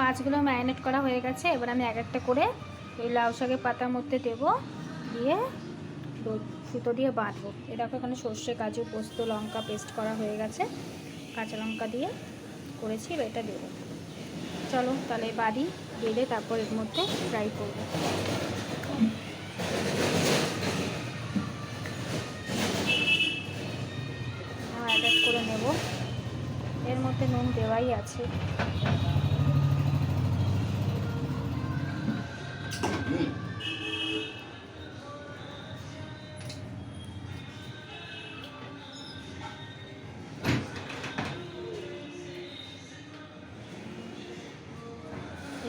মাছগুলো ম্যারিনেট করা হয়ে গেছে। এবার আমি এক একটা করে ওই লাউ শাকের পাতার মধ্যে দেবো, দিয়ে সুতো দিয়ে বাঁধবো। এ দেখো এখানে সর্ষে, কাজু, পোস্ত, লঙ্কা পেস্ট করা হয়ে গেছে, কাঁচা লঙ্কা দিয়ে করেছি। এবার এটা দেবো। চলো তাহলে বাড়ি বেঁধে তারপর এর মধ্যে ফ্রাই করবো। এক এক করে নেব। এর মধ্যে নুন দেওয়াই আছে।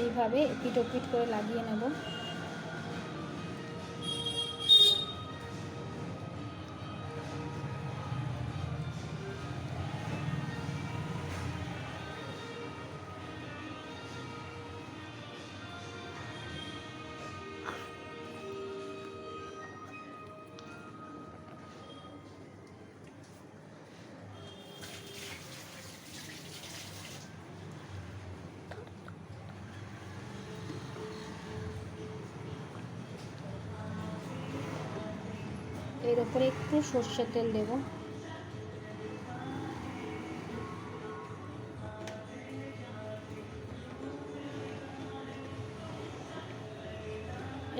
এইভাবে এপিট ওপিট করে লাগিয়ে নেব। এর উপরে একটু সর্ষের তেল দেব।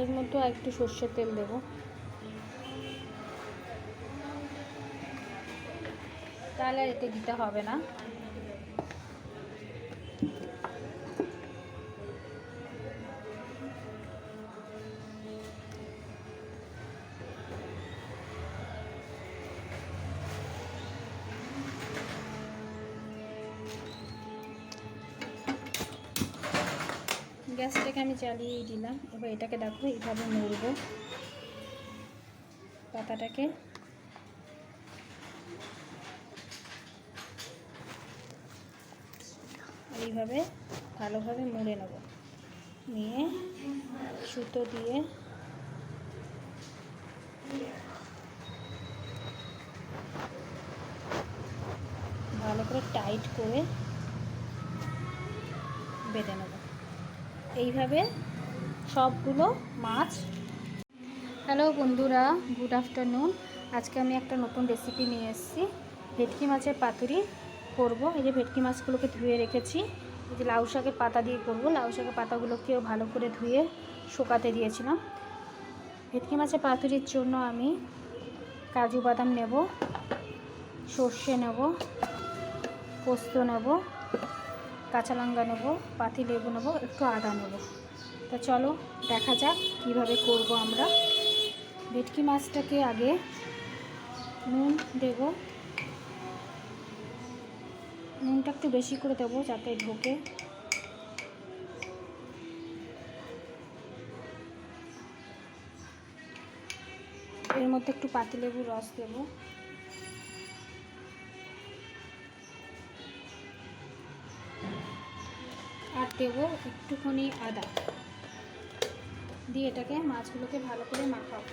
এর মধ্যে একটু সর্ষের তেল দেব। তাহলে এতে দিতে হবে না। গ্যাসটাকে আমি চালিয়েই দিলাম। এবার এটাকে দেখো এইভাবে নড়ব, পাতাটাকে এইভাবে ভালোভাবে মুড়ে নেব। নিয়ে সুতো দিয়ে ভালো করে টাইট করে বেঁধে নেব। এইভাবে সবগুলো মাছ। হ্যালো বন্ধুরা, গুড আফটারনুন। আজকে আমি একটা নতুন রেসিপি নিয়ে এসেছি। ভেটকি মাছের পাতুরি করব। এই যে ভেটকি মাছগুলোকে ধুয়ে রেখেছি। এই যে লাউ শাকের পাতা দিয়ে করব। লাউ শাকের পাতাগুলোকেও ভালো করে ধুয়ে শুকাতে দিয়েছিলাম। ভেটকি মাছের পাতুরির জন্য আমি কাজু বাদাম নেব, সর্ষে নেব, পোস্ত নেব, কাঁচা লঙ্কা নেব, পাতি লেবু নেব, একটু আদা নেব। তা চলো দেখা যাক কীভাবে করব আমরা। ভেটকি মাছটাকে আগে নুন দেব। নুনটা একটু বেশি করে দেবো যাতে ঢোকে। এর মধ্যে একটু পাতিলেবুর রস দেব। আর দেবো একটুখানি আদা দিয়ে এটাকে মাছগুলোকে ভালো করে মাখাবো।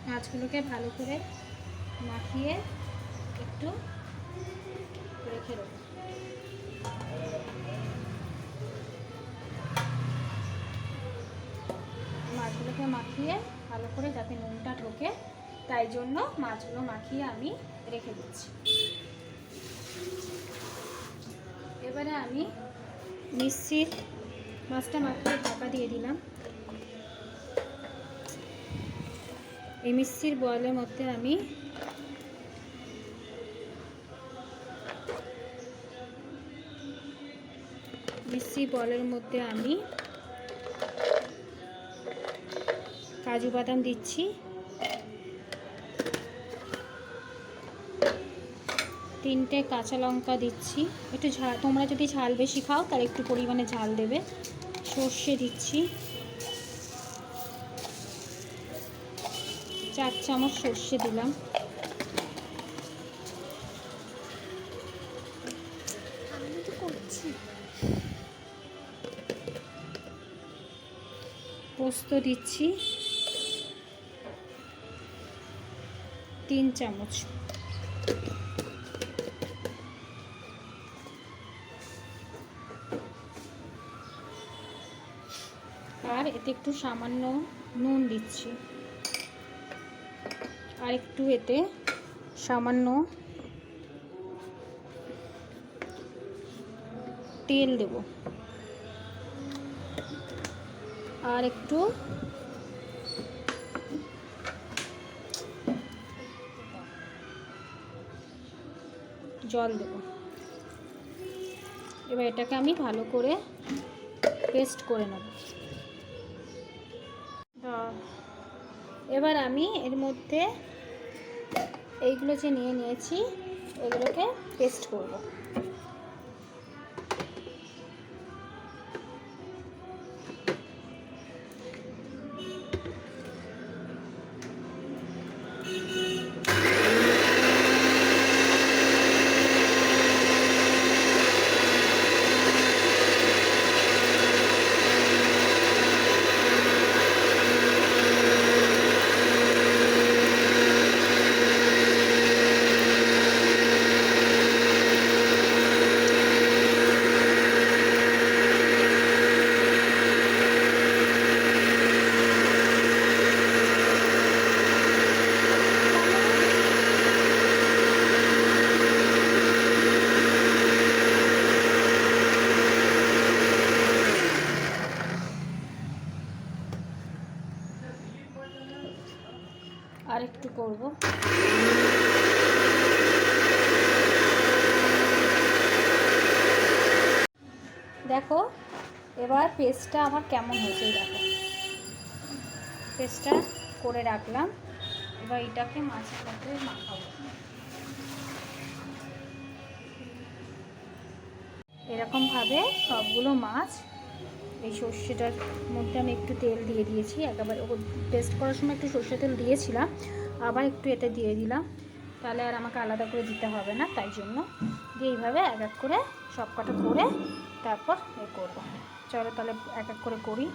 মাছগুলোকে ভালো করে মাখিয়ে একটু রেখে দেবো। মাছগুলোকে মাখিয়ে ভালো করে যাতে নুনটা ঢোকে, তাই জন্য মাছগুলো মাখিয়ে আমি রেখে দিচ্ছি। এবারে আমি মিক্সির মাছটা মাখিয়ে ঢাকা দিয়ে দিলাম। এই মিক্সির বয়েলের মধ্যে আমি কাজু বাদাম দিচ্ছি, 3টে কাঁচা লঙ্কা দিচ্ছি। একটু ঝাল, তোমরা যদি ঝাল বেশি খাও তাহলে একটু পরিমাণে ঝাল দেবে। সর্ষে দিচ্ছি, 4 চামচ সর্ষে দিলাম। পোস্ত দিচ্ছি, 3 চামচ। আর এতে একটু সামান্য নুন দিচ্ছি, আর একটু এতে সামান্য তেল দেব, আর একটু জল দেব। এবার এটাকে আমি ভালো করে পেস্ট করে নেব। এবার আমি এর মধ্যে এইগুলো যে নিয়েছি এগুলোকে পেস্ট করব। আর একটু করব। দেখো এবার পেস্টটা আমার কেমন হয়েছে, দেখো পেস্টটা করে রাখলাম। এবার এটাকে মাছের মধ্যে মাখাবো। এরকমভাবে সবগুলো মাছ এই সর্ষেটার মধ্যে আমি একটু তেল দিয়ে দিয়েছি, একেবারে পেস্ট করার সময় একটু সর্ষে তেল দিয়েছিলাম, আবার একটু এটা দিয়ে দিলাম, তাহলে আর আমাকে আলাদা করে দিতে হবে না। তাই জন্য দিয়ে এইভাবে এক এক করে সব কটা করে তারপর এ করবো। চলো তাহলে এক এক করে করি।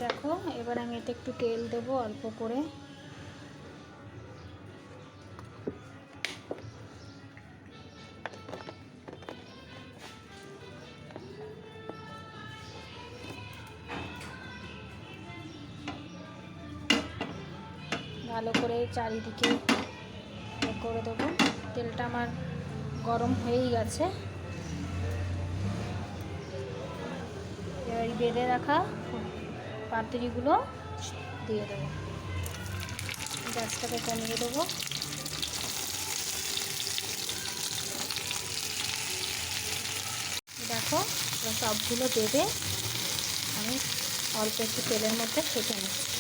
দেখো এবার আমি এতে একটু তেল দেবো অল্প করে। ভালো করে চারিদিকে করে দেবো। তেলটা আমার গরম হয়েই গেছে। এবার বেঁধে রাখা পাতুরিগুলো দিয়ে দেবো। গ্যাসটাকে কমিয়ে দেবো। দেখো সবগুলো বেঁধে আমি অল্প একটু তেলের মধ্যে ছেঁকে নিচ্ছি।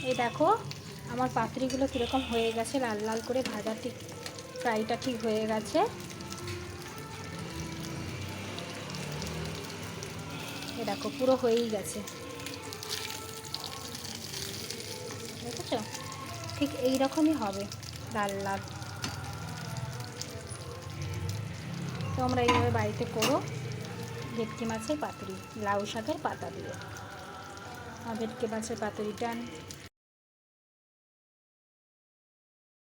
এই দেখো আমার পাতুরিগুলো কীরকম হয়ে গেছে, লাল লাল করে ভাজা, ঠিক ফ্রাইটা ঠিক হয়ে গেছে। এই দেখো পুরো হয়েই গেছে, দেখেছো? ঠিক এই রকমই হবে, লাল লাল। তোমরা এইভাবে বাড়িতে করো ভেটকি মাছের পাতুরি লাউ শাকের পাতা দিয়ে। আর ভেটকি মাছের পাতুরিটা